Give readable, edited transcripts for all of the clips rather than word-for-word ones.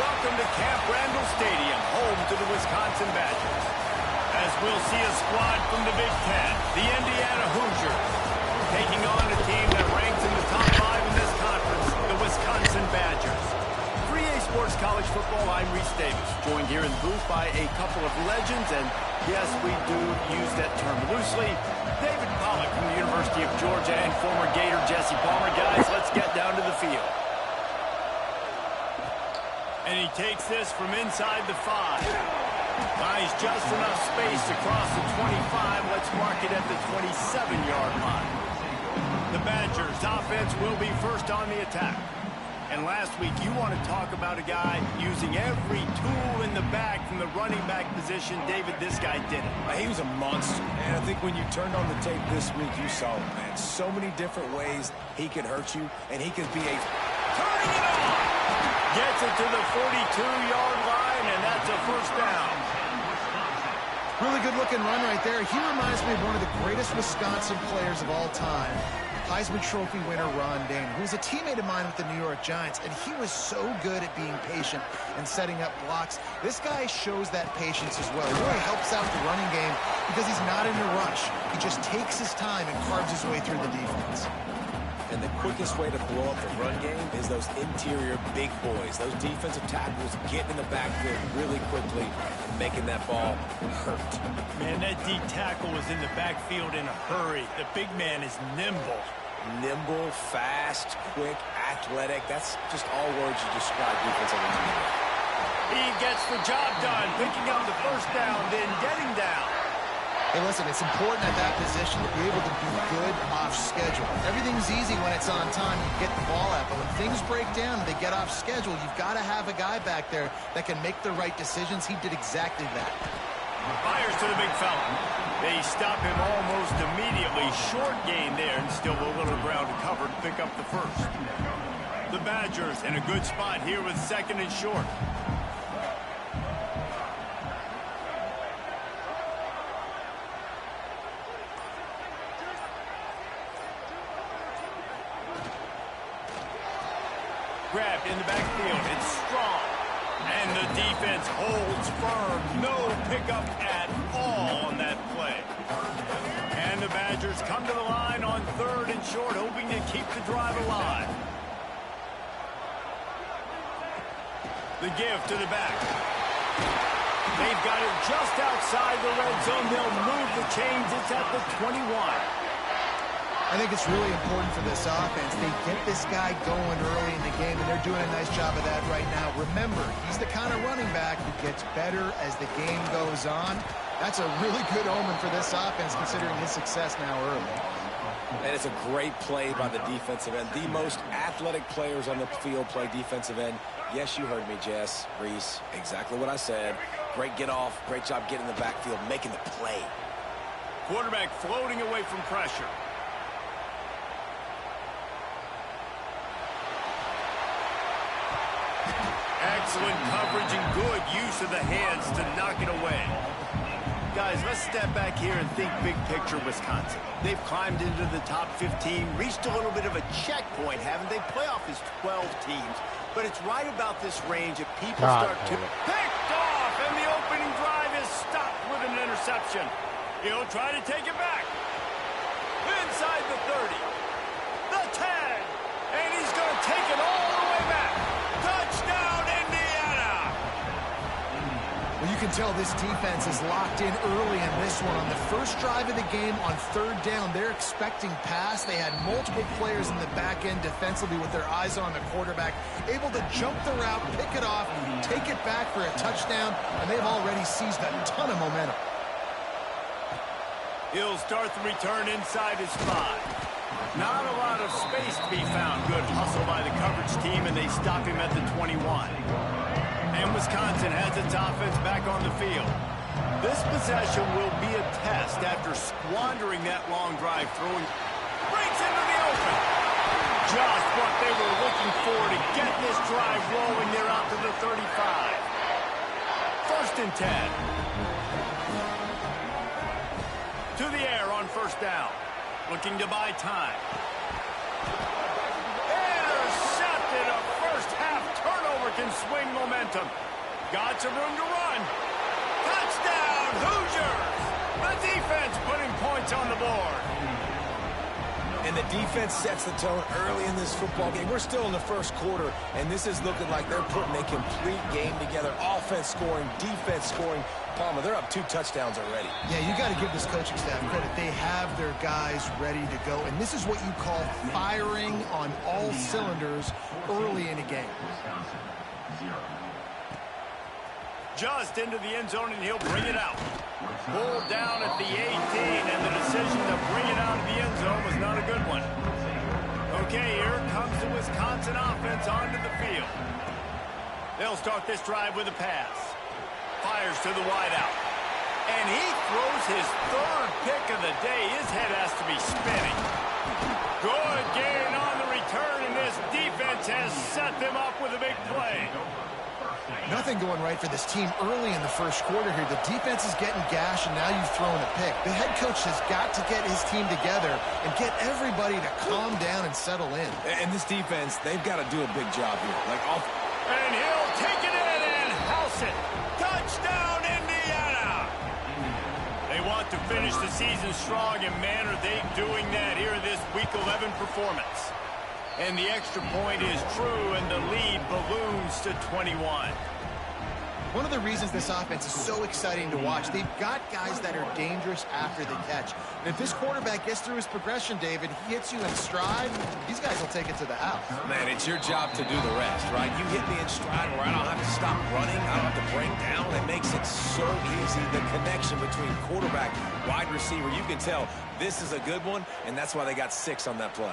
welcome to Camp Randall Stadium, home to the Wisconsin Badgers. As we'll see a squad from the Big Ten, the Indiana Hoosiers, taking on a team that ranks in the top 5 in this conference, the Wisconsin Badgers. 3A Sports College Football, I'm Reese Davis, joined here in the booth by a couple of legends, and yes, we do use that term loosely. David Pollack from the University of Georgia and former Gator Jesse Palmer. Guys, let's get down to the field. And he takes this from inside the 5. Buys just enough space across the 25. Let's mark it at the 27-yard line. The Badgers' offense will be first on the attack. And last week, you want to talk about a guy using every tool in the bag from the running back position. David, this guy did it. He was a monster. And I think when you turned on the tape this week, you saw it, man. So many different ways he could hurt you, and he could be a... Turning it on! Gets it to the 42-yard line, and that's a first down. Really good-looking run right there. He reminds me of one of the greatest Wisconsin players of all time. Heisman Trophy winner Ron Dayne, who was a teammate of mine with the New York Giants, and he was so good at being patient and setting up blocks. This guy shows that patience as well. He really helps out the running game because he's not in a rush. He just takes his time and carves his way through the defense. And the quickest way to blow up the run game is those interior big boys, those defensive tackles getting in the backfield really quickly and making that ball hurt. Man, that D tackle was in the backfield in a hurry. The big man is nimble. Nimble, fast, quick, athletic. That's just all words you describe defensive linemen. He gets the job done, picking up the first down, then getting down. Hey, listen, it's important at that position to be able to be good off schedule. Everything's easy when it's on time. You get the ball out. But when things break down and they get off schedule, you've got to have a guy back there that can make the right decisions. He did exactly that. Fires to the big fella. They stop him almost immediately. Short gain there, and still a little ground to cover to pick up the first. The Badgers in a good spot here with second and short. Grabbed in the backfield. It's strong. And the defense holds firm. No pickup at all on that play. And the Badgers come to the line on third and short, hoping to keep the drive alive. The give to the back. They've got it just outside the red zone. They'll move the chains. It's at the 21. I think it's really important for this offense. They get this guy going early in the game, and they're doing a nice job of that right now. Remember, he's the kind of running back who gets better as the game goes on. That's a really good omen for this offense, considering his success now early. And it's a great play by the defensive end. The most athletic players on the field play defensive end. Yes, you heard me, Jess, Reese. Exactly what I said. Great get off. Great job getting in the backfield, making the play. Quarterback floating away from pressure. Excellent coverage and good use of the hands to knock it away. Guys, let's step back here and think big picture Wisconsin. They've climbed into the top 15, reached a little bit of a checkpoint, haven't they? Playoff is 12 teams, but it's right about this range that people start to picked off, and the opening drive is stopped with an interception. He'll try to take it back. Inside the 30, the 10, and he's going to take it all the way back. Touchdown, Indiana! Well, you can tell this defense is locked in early in this one. On the first drive of the game, on third down, they're expecting pass. They had multiple players in the back end defensively with their eyes on the quarterback, able to jump the route, pick it off, take it back for a touchdown, and they've already seized a ton of momentum. He'll start the return inside his 5. Not a lot of space to be found. Good hustle by the coverage team, and they stop him at the 21. And Wisconsin has its offense back on the field. This possession will be a test after squandering that long drive, throwing breaks into the open. Just what they were looking for to get this drive rolling. They're out to the 35. First and 10. To the air on first down. Looking to buy time. Intercepted, a first half turnover can swing momentum. Got some room to run. Touchdown, Hoosiers! The defense putting points on the board. And the defense sets the tone early in this football game. We're still in the first quarter, and this is looking like they're putting a complete game together. Offense scoring, defense scoring. Palmer, they're up 2 touchdowns already. Yeah, you got to give this coaching staff credit. They have their guys ready to go, and this is what you call firing on all cylinders early in a game. Just into the end zone, and he'll bring it out. Pulled down at the 18, and the decision to bring it out of the end zone was not a good one. Okay, here comes the Wisconsin offense onto the field. They'll start this drive with a pass. Fires to the wideout. And he throws his 3rd pick of the day. His head has to be spinning. Good gain on the return, and this defense has set them up with a big play. Nothing going right for this team early in the first quarter here. The defense is getting gashed, and now you've thrown a pick. The head coach has got to get his team together and get everybody to calm down and settle in. And this defense, they've got to do a big job here. And he'll take it in and house it. Touchdown, Indiana! They want to finish the season strong, and man, are they doing that here in this Week 11 performance. And the extra point is true, and the lead balloons to 21. One of the reasons this offense is so exciting to watch, they've got guys that are dangerous after the catch. And if this quarterback gets through his progression, David, he hits you in stride, these guys will take it to the house. Man, it's your job to do the rest, right? You hit me in stride where I don't have to stop running. I don't have to break down. It makes it so easy. The connection between quarterback, wide receiver, you can tell this is a good one, and that's why they got 6 on that play.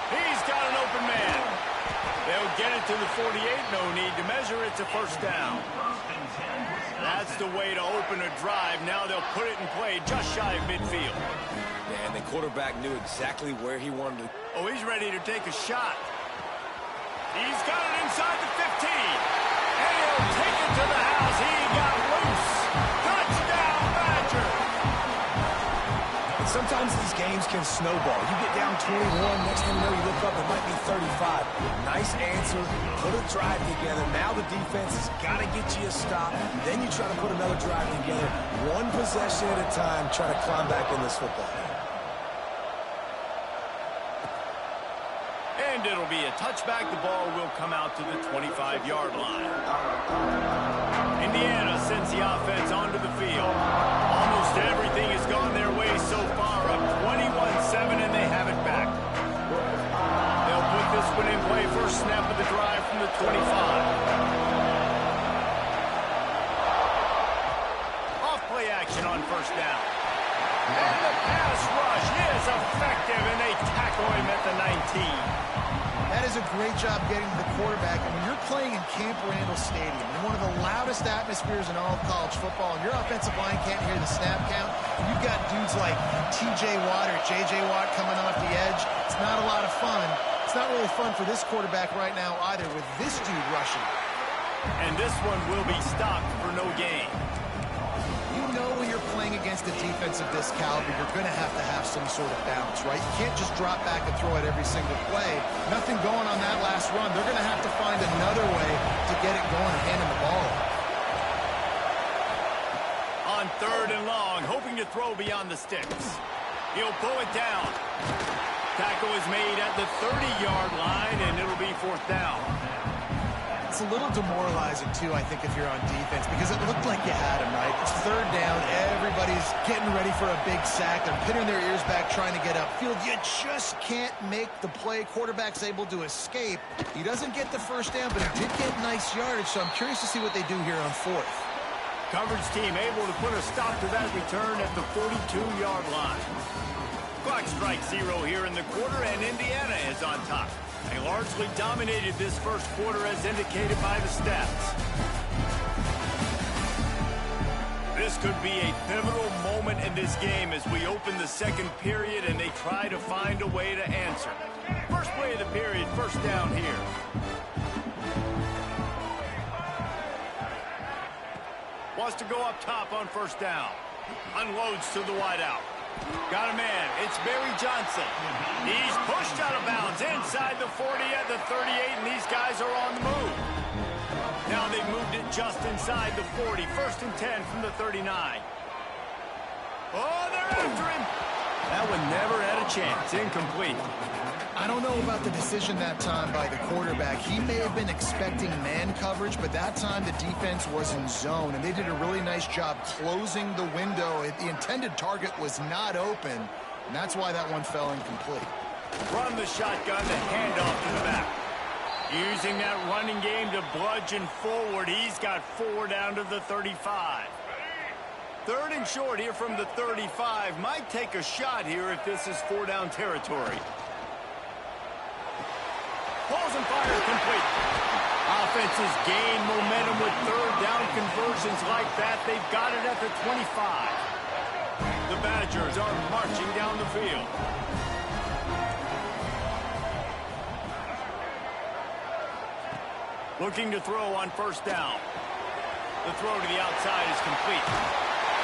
He's got an open man. They'll get it to the 48. No need to measure. It's a first down. That's the way to open a drive. Now they'll put it in play just shy of midfield. Yeah, and the quarterback knew exactly where he wanted to. Oh, he's ready to take a shot. He's got it inside the 15. And he'll take it to the house. He got loose. Touchdown, Badger. Sometimes these games can snowball. You get down 21, next thing you know, you look up, it might be 35. Nice answer, put a drive together. Now the defense has got to get you a stop. Then you try to put another drive together. One possession at a time, try to climb back in this football game. And it'll be a touchback. The ball will come out to the 25-yard line. Indiana sends the offense onto the field. Almost everything has gone their way so far, up 21-7, and they have it back. They'll put this one in play. First snap of the drive from the 25. Off play action on first down. And the pass rush is effective, and they tackle him at the 19. That is a great job getting to the quarterback. And when you're playing in Camp Randall Stadium, in one of the loudest atmospheres in all of college football, and your offensive line can't hear the snap count, you've got dudes like T.J. Watt or J.J. Watt coming off the edge. It's not a lot of fun. It's not really fun for this quarterback right now either with this dude rushing. And this one will be stopped for no gain. You know when you're playing against a defense of this caliber, you're going to have some sort of balance, right? You can't just drop back and throw it every single play. Nothing going on that last run. They're going to have to find another way to get it going and hand him the ball. On 3rd and long, hoping to throw beyond the sticks. He'll pull it down. Tackle is made at the 30-yard line, and it'll be 4th down. It's a little demoralizing, too, I think, if you're on defense, because it looked like you had him, right? It's 3rd down. Everybody's getting ready for a big sack. They're pinning their ears back, trying to get upfield. You just can't make the play. Quarterback's able to escape. He doesn't get the first down, but he did get nice yardage, so I'm curious to see what they do here on 4th. Coverage team able to put a stop to that return at the 42-yard line. Clock strikes 0 here in the quarter, and Indiana is on top. They largely dominated this first quarter as indicated by the stats. This could be a pivotal moment in this game as we open the second period and they try to find a way to answer. First play of the period, first down here. Wants to go up top on first down. Unloads to the wideout. Got a man. It's Barry Johnson. He's pushed out of bounds inside the 40 at the 38, and these guys are on the move. Now they've moved it just inside the 40. 1st and 10 from the 39. Oh, they're after him. That one never had a chance. Incomplete. I don't know about the decision that time by the quarterback. He may have been expecting man coverage, but that time the defense was in zone, and they did a really nice job closing the window. The intended target was not open, and that's why that one fell incomplete. Run the shotgun, the handoff to the back. Using that running game to bludgeon forward. He's got 4 down to the 35. 3rd and short here from the 35. Might take a shot here if this is 4-down territory. Pulls and fires complete. Offenses gain momentum with 3rd down conversions like that. They've got it at the 25. The Badgers are marching down the field. Looking to throw on 1st down. The throw to the outside is complete.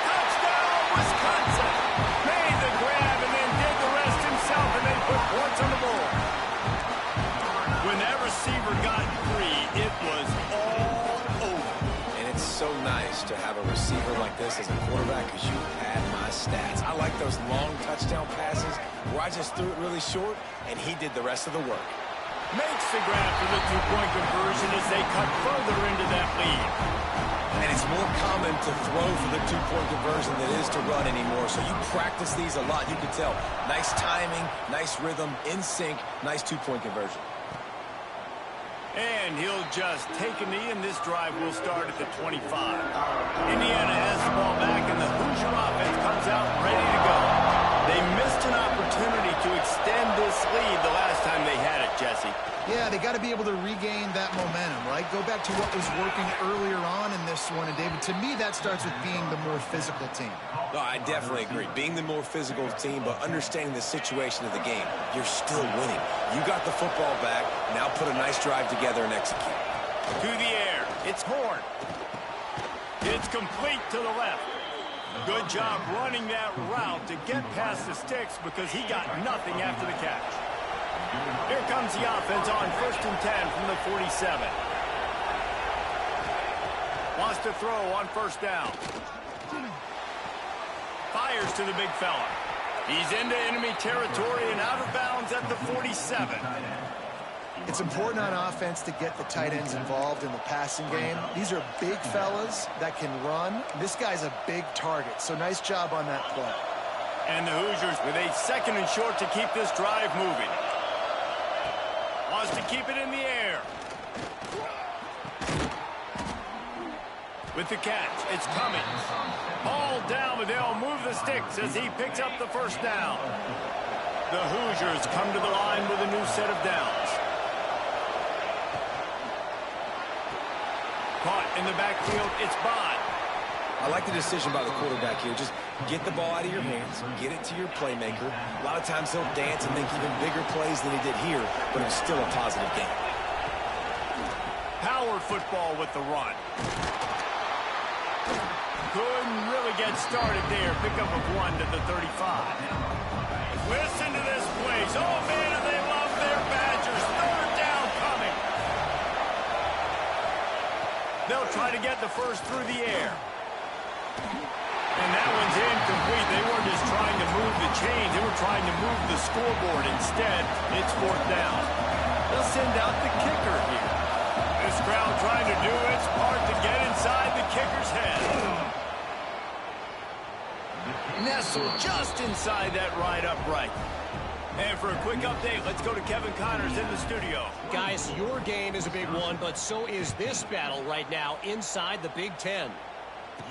Touchdown, Wisconsin! Made the grab and then did the rest himself, and then put points on the board. When that receiver got free, it was all over. And it's so nice to have a receiver like this as a quarterback because you had my stats. I like those long touchdown passes where I just threw it really short, and he did the rest of the work. Makes the grab for the 2-point conversion as they cut further into that lead. And it's more common to throw for the 2-point conversion than it is to run anymore. So you practice these a lot. You can tell. Nice timing, nice rhythm, in sync, nice 2-point conversion. And he'll just take a knee, and this drive will start at the 25. Indiana has the ball back, and the Hoosier offense comes out ready to go. They missed an opportunity to extend this lead the last time they had it, Jesse. Yeah, they got to be able to regain that momentum, right? Go back to what was working earlier on in this one. And, David, to me, that starts with being the more physical team. No, I definitely agree. Being the more physical team, but understanding the situation of the game. You're still winning. You got the football back. Now put a nice drive together and execute. To the air. It's Horn. It's complete to the left. Good job running that route to get past the sticks because he got nothing after the catch. Here comes the offense on 1st and 10 from the 47. Wants to throw on 1st down. Fires to the big fella. He's into enemy territory and out of bounds at the 47. It's important on offense to get the tight ends involved in the passing game. These are big fellas that can run. This guy's a big target, so nice job on that play. And the Hoosiers with a 2nd and short to keep this drive moving. Wants to keep it in the air. With the catch, it's Cummings. Ball down, but they'll move the sticks as he picks up the 1st down. The Hoosiers come to the line with a new set of downs. Caught in the backfield, it's Bond. I like the decision by the quarterback here. Just get the ball out of your hands, get it to your playmaker. A lot of times he'll dance and make even bigger plays than he did here, but it was still a positive game. Power football with the run. Couldn't really get started there. Pickup of 1 to the 35. Listen to this place. Oh, man, do they love their Badgers. 3rd down coming. They'll try to get the 1st through the air. And that one's incomplete. They weren't just trying to move the chains. They were trying to move the scoreboard. Instead, it's 4th down. They'll send out the kicker here. This crowd trying to do its part to get inside the kicker's head. Nestled just inside that right upright. And for a quick update, let's go to Kevin Connors in the studio. Guys, your game is a big one, but so is this battle right now inside the Big Ten.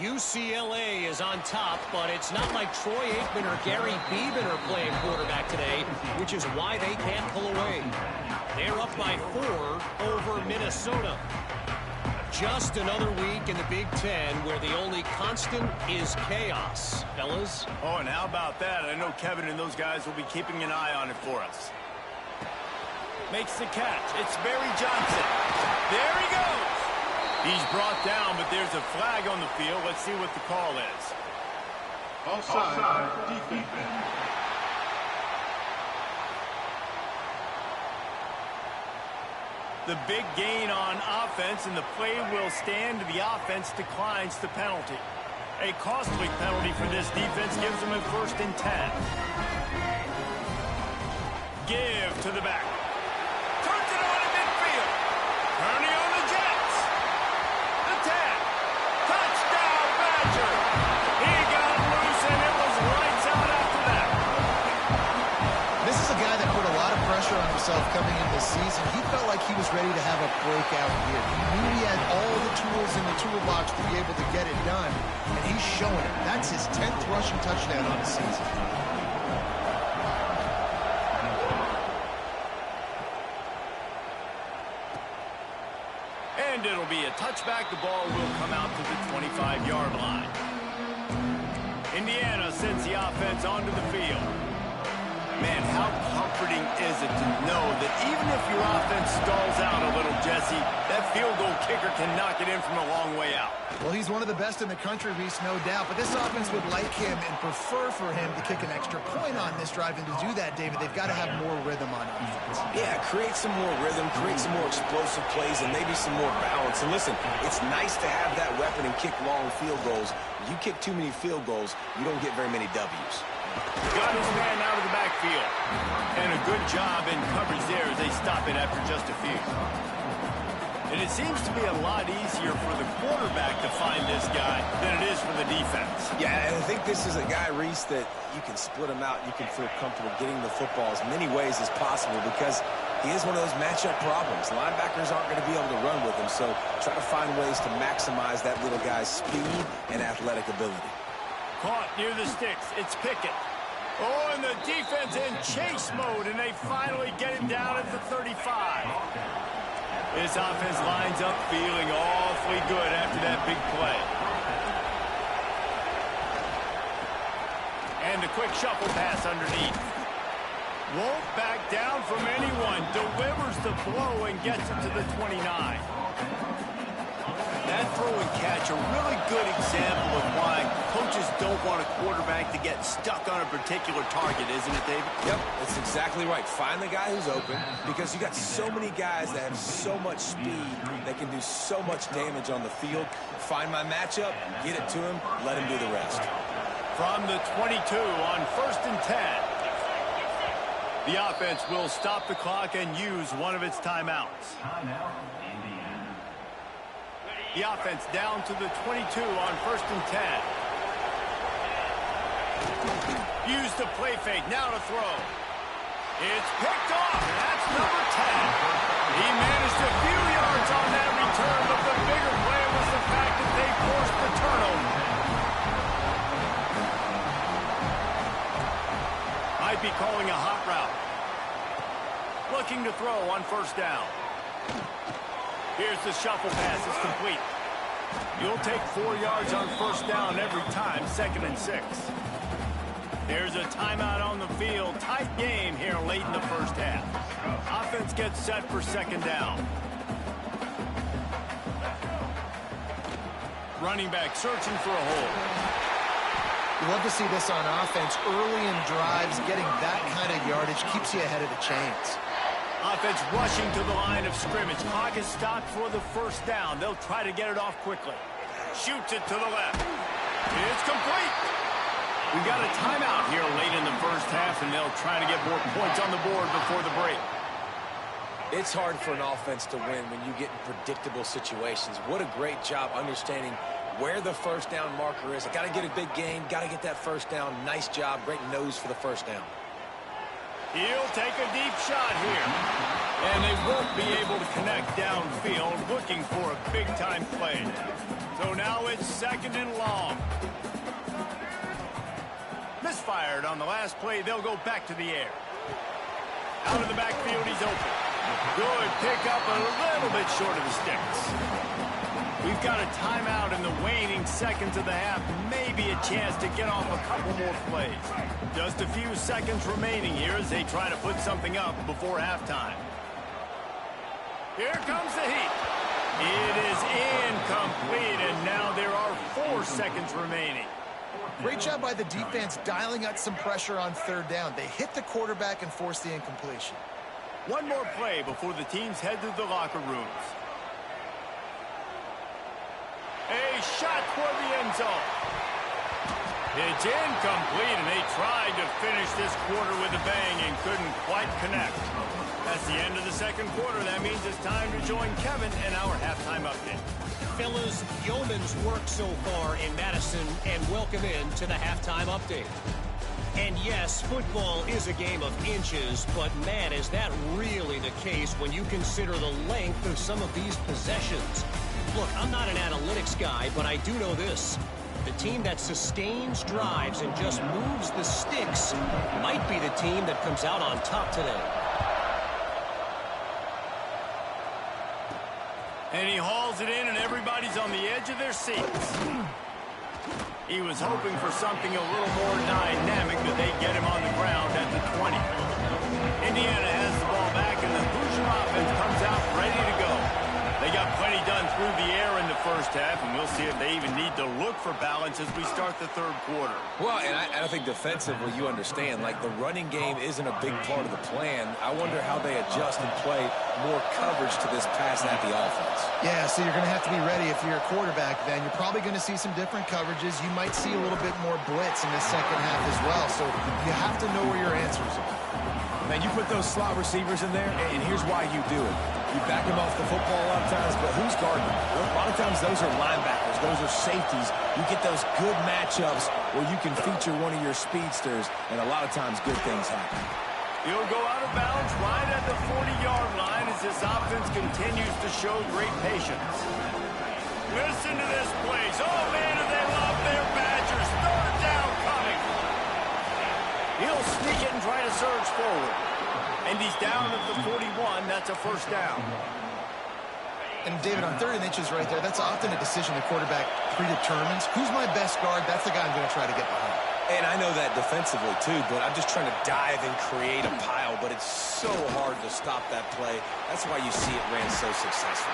UCLA is on top, but it's not like Troy Aikman or Gary Beeman are playing quarterback today, which is why they can't pull away. They're up by 4 over Minnesota. Just another week in the Big Ten where the only constant is chaos, fellas. Oh, and how about that? I know Kevin and those guys will be keeping an eye on it for us. Makes the catch. It's Barry Johnson. There he goes. He's brought down, but there's a flag on the field. Let's see what the call is. Offside defense. The big gain on offense, and the play will stand. The offense declines the penalty. A costly penalty for this defense gives them a 1st and 10. Give to the back. Turns it on in midfield. Turning on the Jets. The 10. Touchdown, Badger. He got loose, and it was lights out after that. This is a guy that put a lot of pressure on himself coming into this season. He felt like he was ready to have a breakout year. He knew he had all the tools in the toolbox to be able to get it done, and he's showing it. That's his 10th rushing touchdown on the season. And it'll be a touchback. The ball will come out to the 25-yard line. Indiana sends the offense onto the field. Man, how comforting is it to know that even if your offense stalls out a little, Jesse, that field goal kicker can knock it in from a long way out. Well, he's one of the best in the country, Reese, no doubt. But this offense would like him and prefer for him to kick an extra point on this drive. And to do that, David, they've got to have more rhythm on offense. Yeah, create some more rhythm, create some more explosive plays, and maybe some more balance. And listen, it's nice to have that weapon and kick long field goals. You kick too many field goals, you don't get very many W's. Got his man out of the backfield. And a good job in coverage there as they stop it after just a few. And it seems to be a lot easier for the quarterback to find this guy than it is for the defense. Yeah, and I think this is a guy, Reese, that you can split him out. You can feel comfortable getting the football as many ways as possible because he is one of those matchup problems. Linebackers aren't going to be able to run with him, so try to find ways to maximize that little guy's speed and athletic ability. Caught near the sticks. It's Pickett. Oh, and the defense in chase mode, and they finally get him down at the 35. This offense lines up feeling awfully good after that big play. And a quick shuffle pass underneath. Won't back down from anyone. Delivers the blow and gets it to the 29. That throw and catch, a really good example of why coaches don't want a quarterback to get stuck on a particular target, isn't it, David? Yep, that's exactly right. Find the guy who's open because you got so many guys that have so much speed that can do so much damage on the field. Find my matchup, get it to him, let him do the rest. From the 22 on 1st and 10. The offense will stop the clock and use one of its timeouts. The offense down to the 22 on 1st and 10. Use the play fake, now to throw. It's picked off, and that's number 10. He managed a few yards on that return, but the bigger play was the fact that they forced the turnover. Might be calling a hot route. Looking to throw on 1st down. Here's the shuffle pass. It's complete. You'll take 4 yards on 1st down every time, 2nd and 6. There's a timeout on the field. Tight game here late in the 1st half. Offense gets set for 2nd down. Running back searching for a hole. You love to see this on offense. Early in drives, getting that kind of yardage keeps you ahead of the chains. Offense rushing to the line of scrimmage. Clock is stopped for the 1st down. They'll try to get it off quickly. Shoots it to the left. It's complete. We've got a timeout here late in the 1st half, and they'll try to get more points on the board before the break. It's hard for an offense to win when you get in predictable situations. What a great job understanding where the 1st down marker is. I got to get a big gain, got to get that 1st down. Nice job, great nose for the 1st down. He'll take a deep shot here. And they won't be able to connect downfield, looking for a big-time play. So now it's 2nd and long. Misfired on the last play. They'll go back to the air. Out of the backfield, he's open. Good pickup, a little bit short of the sticks. We've got a timeout in the waning seconds of the half. Maybe a chance to get off a couple more plays. Just a few seconds remaining here as they try to put something up before halftime. Here comes the heat. It is incomplete, and now there are 4 seconds remaining. Great job by the defense dialing up some pressure on third down. They hit the quarterback and forced the incompletion. One more play before the teams head to the locker rooms. A shot toward the end zone. It's incomplete, and they tried to finish this quarter with a bang and couldn't quite connect. That's the end of the second quarter. That means it's time to join Kevin in our halftime update. Fellas, yeoman's work so far in Madison, and welcome in to the halftime update. And yes, football is a game of inches, but man, is that really the case when you consider the length of some of these possessions. Look, I'm not an analytics guy, but I do know this. The team that sustains drives and just moves the sticks might be the team that comes out on top today. And he hauls it in, and everybody's on the edge of their seats. He was hoping for something a little more dynamic, but they get him on the ground at the 20. Indiana has the ball back, and the Hoosier offense comes out ready to go. They got plenty done through the air in the first half, and we'll see if they even need to look for balance as we start the third quarter. Well, and I think defensively, you understand, like the running game isn't a big part of the plan. I wonder how they adjust and play more coverage to this pass-happy offense. Yeah, so you're going to have to be ready if you're a quarterback then. You're probably going to see some different coverages. You might see a little bit more blitz in the second half as well, so you have to know where your answers are. Man, you put those slot receivers in there, and here's why you do it. You back them off the football a lot of times, but who's guarding them? A lot of times those are linebackers. Those are safeties. You get those good matchups where you can feature one of your speedsters, and a lot of times good things happen. He'll go out of bounds right at the 40-yard line as this offense continues to show great patience. Listen to this place. Oh, man, do they love their Badgers. Third down coming. He'll sneak it and try to surge forward. And he's down at the 41. That's a first down. And, David, on 3rd and inches right there, that's often a decision the quarterback predetermines. Who's my best guard? That's the guy I'm going to try to get behind. And I know that defensively, too, but I'm just trying to dive and create a pile, but it's so hard to stop that play. That's why you see it ran so successful.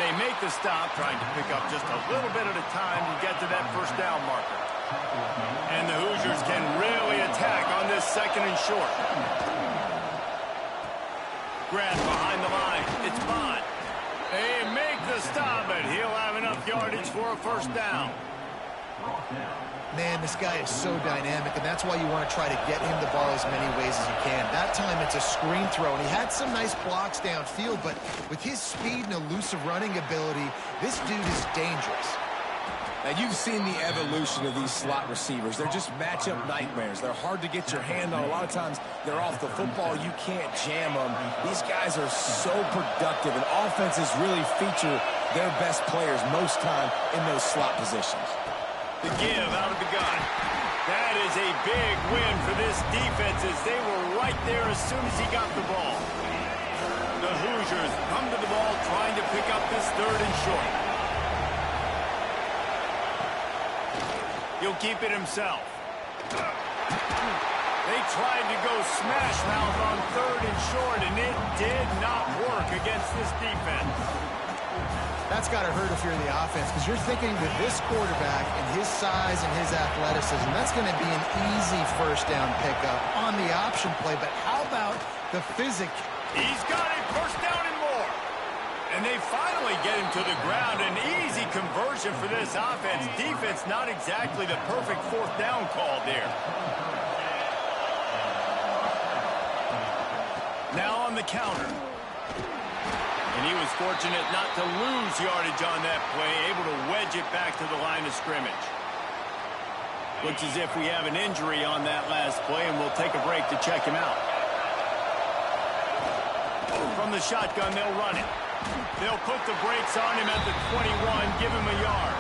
They make the stop, trying to pick up just a little bit at a time to get to that first down marker. And the Hoosiers can really attack on this second and short. Grant behind the line. It's Bond. They make the stop, and he'll have enough yardage for a first down. Man, this guy is so dynamic, and that's why you want to try to get him the ball as many ways as you can. That time it's a screen throw, and he had some nice blocks downfield, but with his speed and elusive running ability, this dude is dangerous. Now, you've seen the evolution of these slot receivers. They're just matchup nightmares. They're hard to get your hand on. A lot of times, they're off the football. You can't jam them. These guys are so productive, and offenses really feature their best players most time in those slot positions. The give out of the gun. That is a big win for this defense as they were right there as soon as he got the ball. The Hoosiers come to the ball trying to pick up this 3rd and short. He'll keep it himself. They tried to go smash mouth on 3rd and short, and it did not work against this defense. That's got to hurt if you're the offense, because you're thinking with this quarterback and his size and his athleticism, that's going to be an easy first down pickup on the option play. But how about the physics? He's got it, first down and more. And they finally get him to the ground. An easy conversion for this offense. Defense not exactly the perfect 4th down call there. Now on the counter. And he was fortunate not to lose yardage on that play, able to wedge it back to the line of scrimmage. Looks as if we have an injury on that last play, and we'll take a break to check him out. From the shotgun, they'll run it. They'll put the brakes on him at the 21, give him a yard.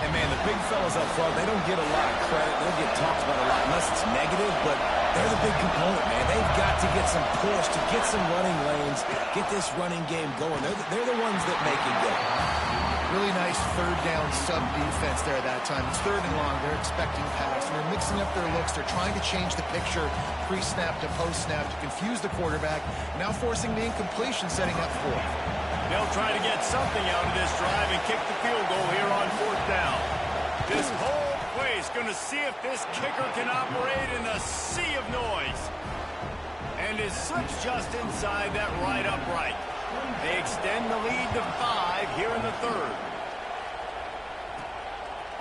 And, man, the big fellas up front, they don't get a lot of credit. They don't get talked about a lot unless it's negative, but they're the big component, man. They've got to get some push, to get some running lanes, get this running game going. They're the ones that make it go. Really nice 3rd down sub-defense there that time. It's 3rd and long. They're expecting pass, and they're mixing up their looks. They're trying to change the picture pre-snap to post-snap to confuse the quarterback, now forcing the incompletion, setting up 4th. They'll try to get something out of this drive and kick the field goal here on 4th down. This whole going to see if this kicker can operate in a sea of noise. And it slips just inside that right upright. They extend the lead to 5 here in the third.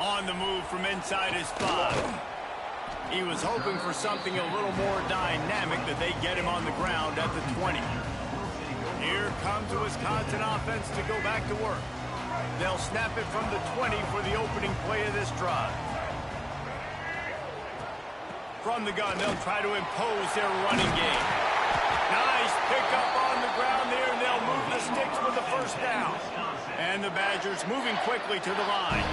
On the move from inside his 5. He was hoping for something a little more dynamic, that they get him on the ground at the 20. Here comes the Wisconsin offense to go back to work. They'll snap it from the 20 for the opening play of this drive. From the gun, they'll try to impose their running game. Nice pickup on the ground there, and they'll move the sticks with the first down. And the Badgers moving quickly to the line.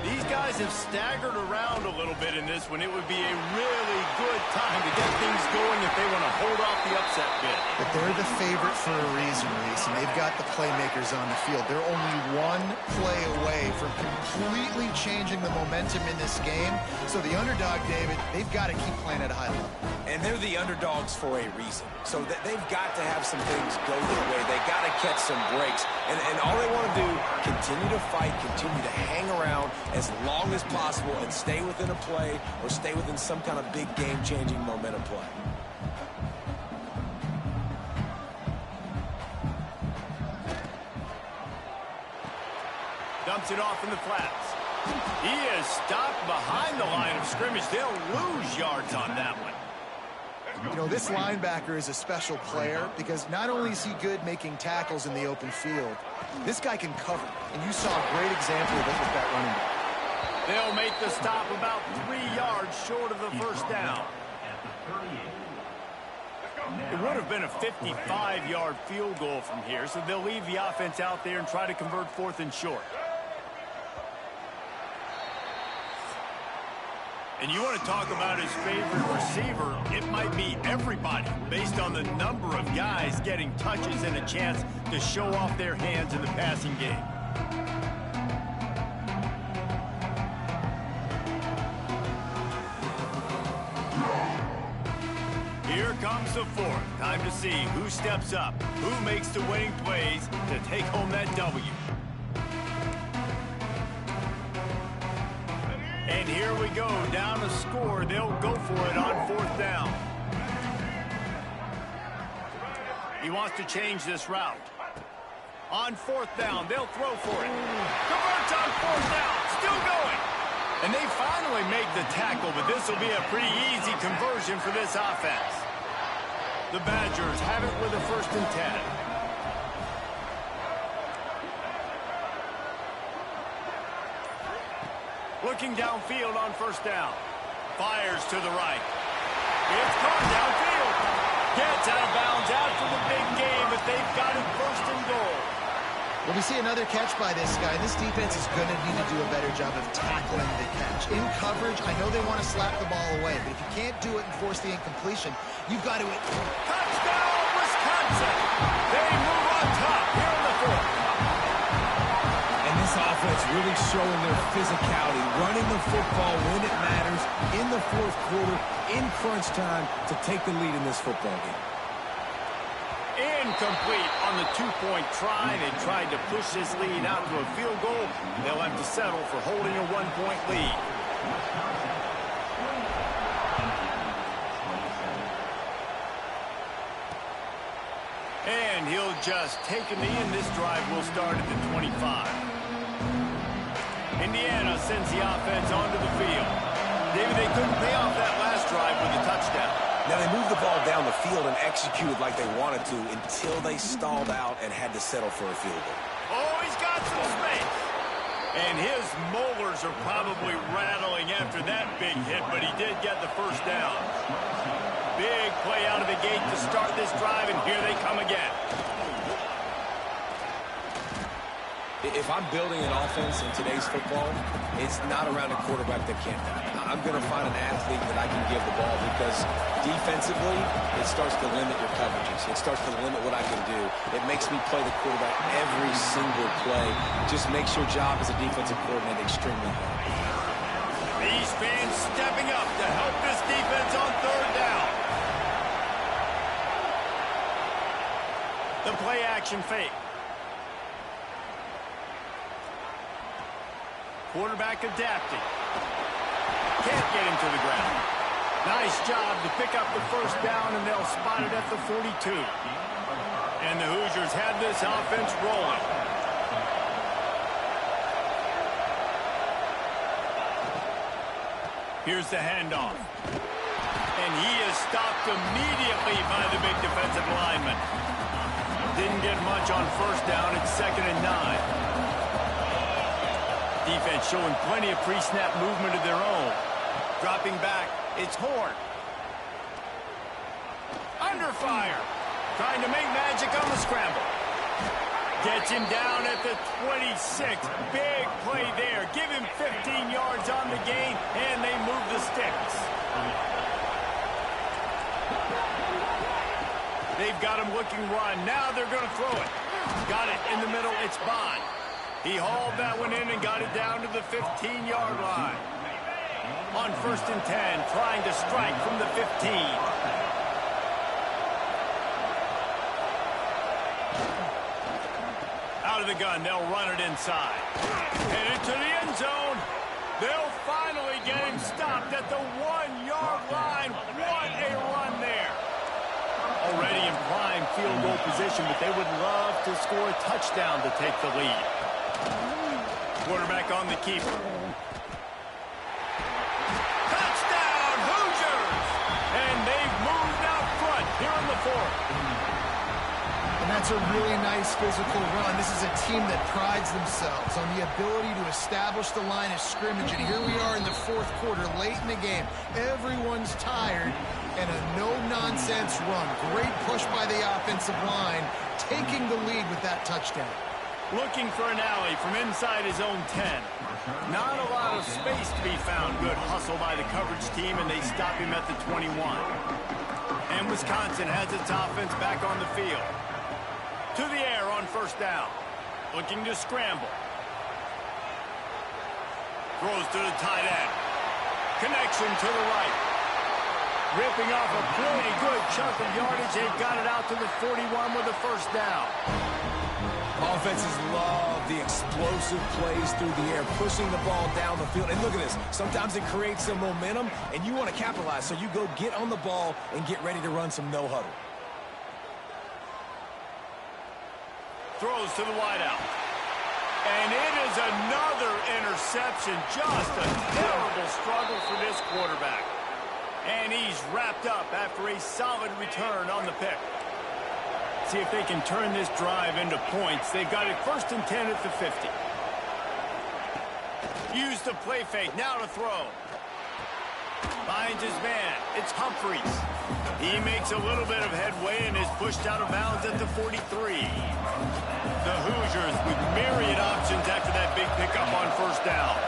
These guys have staggered around a little bit in this one. It would be a really good time to get things going if they want to hold off the upset bid. But they're the favorite for a reason, Reese, and they've got the playmakers on the field. They're only one play away from completely changing the momentum in this game. So the underdog, David, they've got to keep playing at a high level. And they're the underdogs for a reason. So they've got to have some things go their way. They got to catch some breaks. And all they want to do, continue to fight, continue to hang around as long as possible and stay within a play or stay within some kind of big game-changing momentum play. Dumps it off in the flats. He is stopped behind the line of scrimmage. They'll lose yards on that one. You know, this linebacker is a special player because not only is he good making tackles in the open field, this guy can cover. And you saw a great example of it with that running back. They'll make the stop about 3 yards short of the first down. It would have been a 55-yard field goal from here, so they'll leave the offense out there and try to convert 4th and short. And you want to talk about his favorite receiver, it might be everybody, based on the number of guys getting touches and a chance to show off their hands in the passing game. Here comes the 4th. Time to see who steps up, who makes the winning plays to take home that W. And here we go, down a score. They'll go for it on 4th down. He wants to change this route. On 4th down, they'll throw for it. Converts on 4th down, still going. And they finally make the tackle, but this will be a pretty easy conversion for this offense. The Badgers have it with a 1st and 10. Looking downfield on 1st down. Fires to the right. It's caught downfield. Gets out of bounds after the big game, but they've got it 1st and goal. Well, we see another catch by this guy. This defense is going to need to do a better job of tackling the catch. In coverage, I know they want to slap the ball away, but if you can't do it and force the incompletion, you've got to... Touchdown, Wisconsin! They move on top here in the 4th. And this offense really showing their physicality, running the football when it matters, in the 4th quarter, in crunch time, to take the lead in this football game. Incomplete on the 2-point try. They tried to push this lead out to a field goal. They'll have to settle for holding a 1-point lead. And he'll just take a knee, and this drive will start at the 25. Indiana sends the offense onto the field. David, they couldn't pay off that last drive with a touchdown. Now, they moved the ball down the field and executed like they wanted to until they stalled out and had to settle for a field goal. Oh, he's got some space. And his molars are probably rattling after that big hit, but he did get the 1st down. Big play out of the gate to start this drive, and here they come again. If I'm building an offense in today's football, it's not around a quarterback that can't die. I'm going to find an athlete that I can give the ball because defensively, it starts to limit your coverages. It starts to limit what I can do. It makes me play the quarterback every single play. Just makes your job as a defensive coordinator extremely hard. These fans stepping up to help this defense on 3rd down. The play action fake. Quarterback adapting. Can't get him to the ground. Nice job to pick up the first down, and they'll spot it at the 42. And the Hoosiers have this offense rolling. Here's the handoff. And he is stopped immediately by the big defensive lineman. Didn't get much on first down. It's 2nd and 9. Defense showing plenty of pre-snap movement of their own. Dropping back, it's Horn. Under fire. Trying to make magic on the scramble. Gets him down at the 26. Big play there. Give him 15 yards on the gain, and they move the sticks. They've got him looking run. Now they're going to throw it. Got it in the middle. It's Bond. He hauled that one in and got it down to the 15-yard line. On 1st and 10, trying to strike from the 15. Out of the gun, they'll run it inside. Headed to the end zone. They'll finally get him stopped at the 1-yard line. What a run there. Already in prime field goal position, but they would love to score a touchdown to take the lead. Quarterback on the keeper. Touchdown, Hoosiers! And they've moved out front here in the 4th. And that's a really nice physical run. This is a team that prides themselves on the ability to establish the line of scrimmage. And here we are in the 4th quarter, late in the game. Everyone's tired, and a no-nonsense run. Great push by the offensive line, taking the lead with that touchdown. Looking for an alley from inside his own 10. Not a lot of space to be found. Good hustle by the coverage team, and they stop him at the 21. And Wisconsin has its offense back on the field. To the air on 1st down. Looking to scramble. Throws to the tight end. Connection to the right. Ripping off a pretty good chunk of yardage. They've got it out to the 41 with a 1st down. Offenses love the explosive plays through the air, pushing the ball down the field. And look at this. Sometimes it creates some momentum, and you want to capitalize. So you go get on the ball and get ready to run some no-huddle. Throws to the wideout. And it is another interception. Just a terrible struggle for this quarterback. And he's wrapped up after a solid return on the pick. See if they can turn this drive into points. They've got it 1st and 10 at the 50. Use the play fake. Now to throw. Finds his man. It's Humphreys. He makes a little bit of headway and is pushed out of bounds at the 43. The Hoosiers with myriad options after that big pickup on 1st down.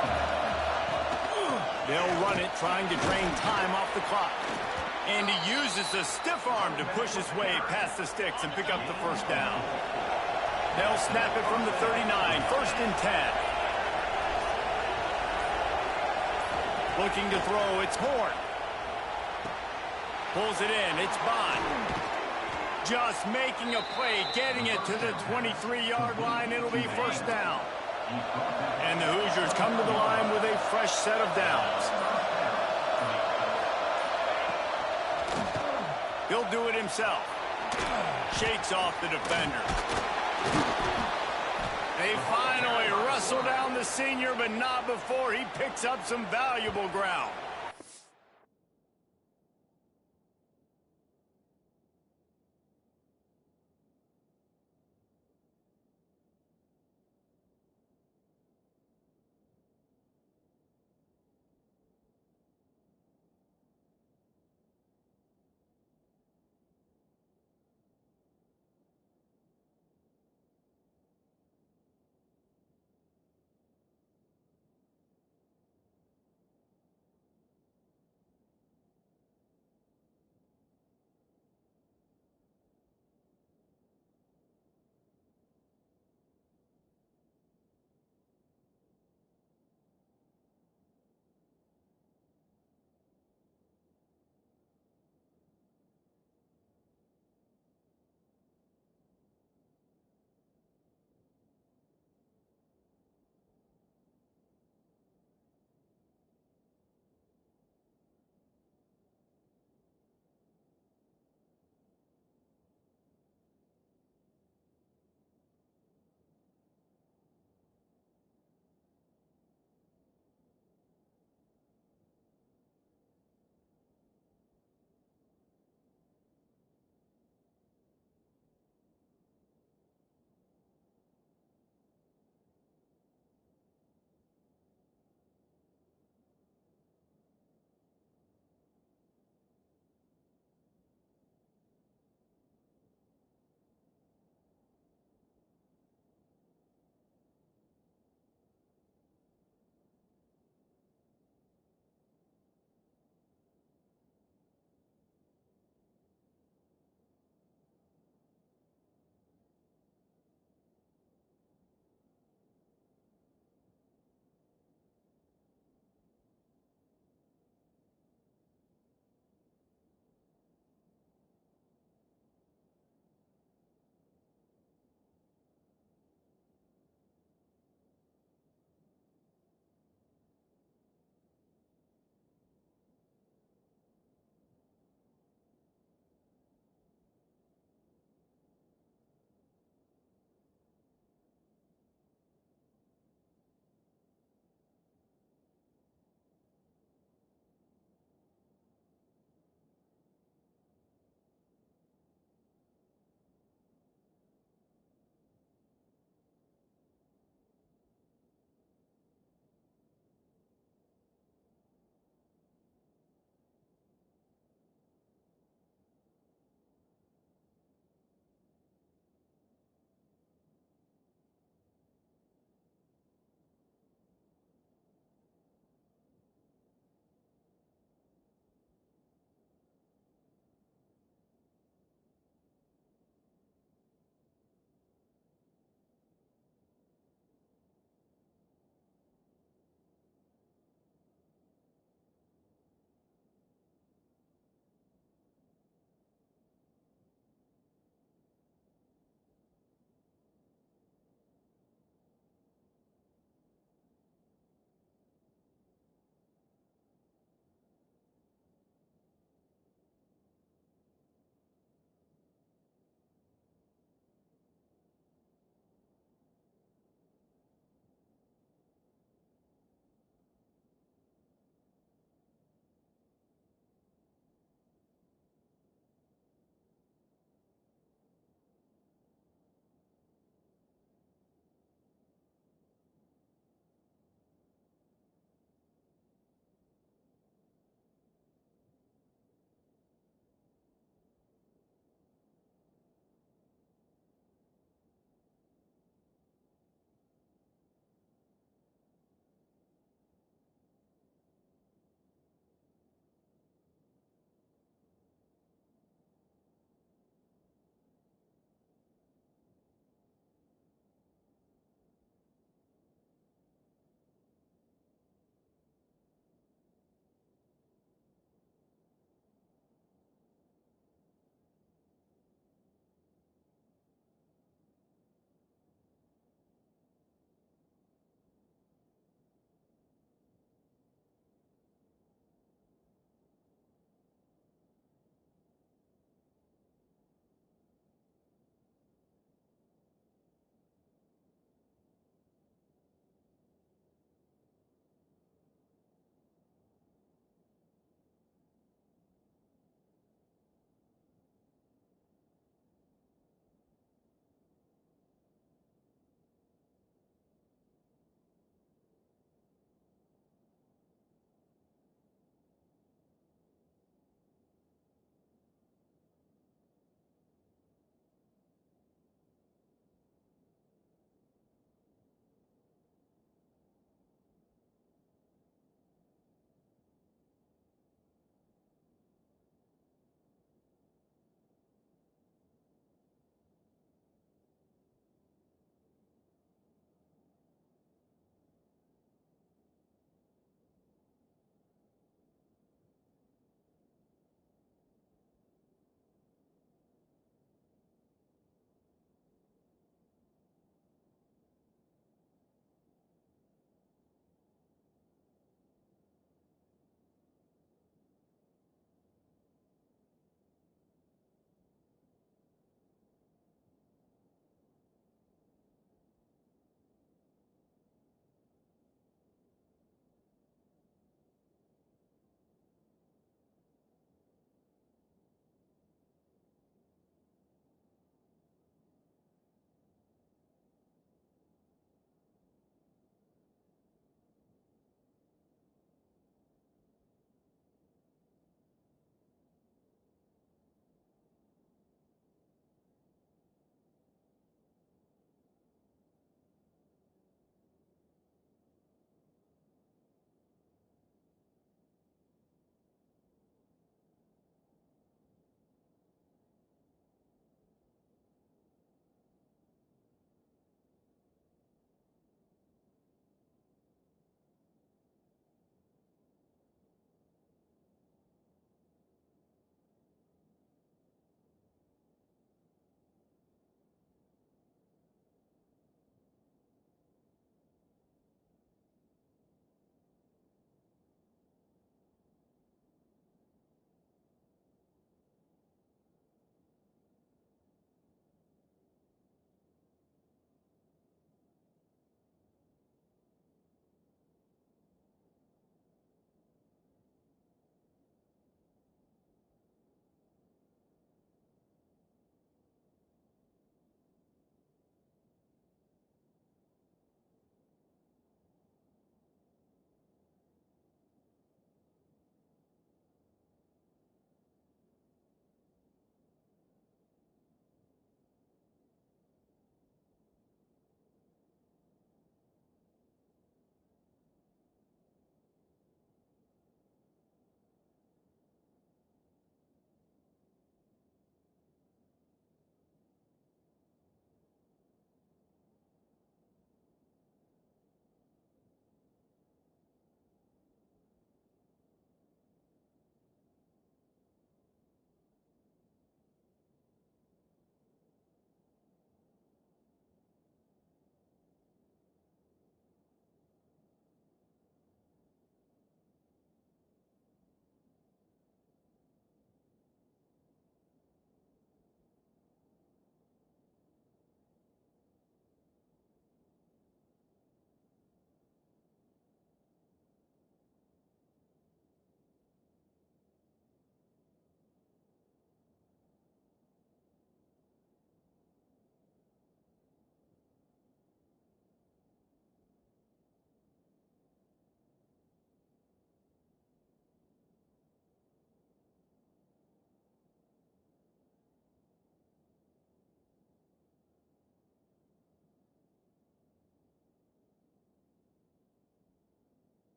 They'll run it, trying to drain time off the clock. And he uses a stiff arm to push his way past the sticks and pick up the 1st down. They'll snap it from the 39, 1st and 10. Looking to throw, it's Horn. Pulls it in, it's Bond. Just making a play, getting it to the 23-yard line. It'll be 1st down. And the Hoosiers come to the line with a fresh set of downs. He'll do it himself. Shakes off the defender. They finally wrestle down the senior, but not before he picks up some valuable ground.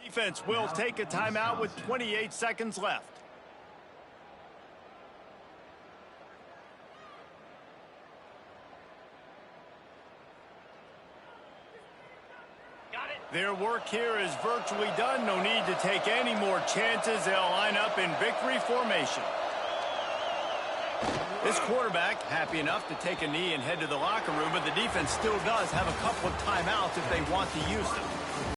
Defense will take a timeout with 28 seconds left. Their work here is virtually done. No need to take any more chances. They'll line up in victory formation. This quarterback happy enough to take a knee and head to the locker room, but the defense still does have a couple of timeouts if they want to use them.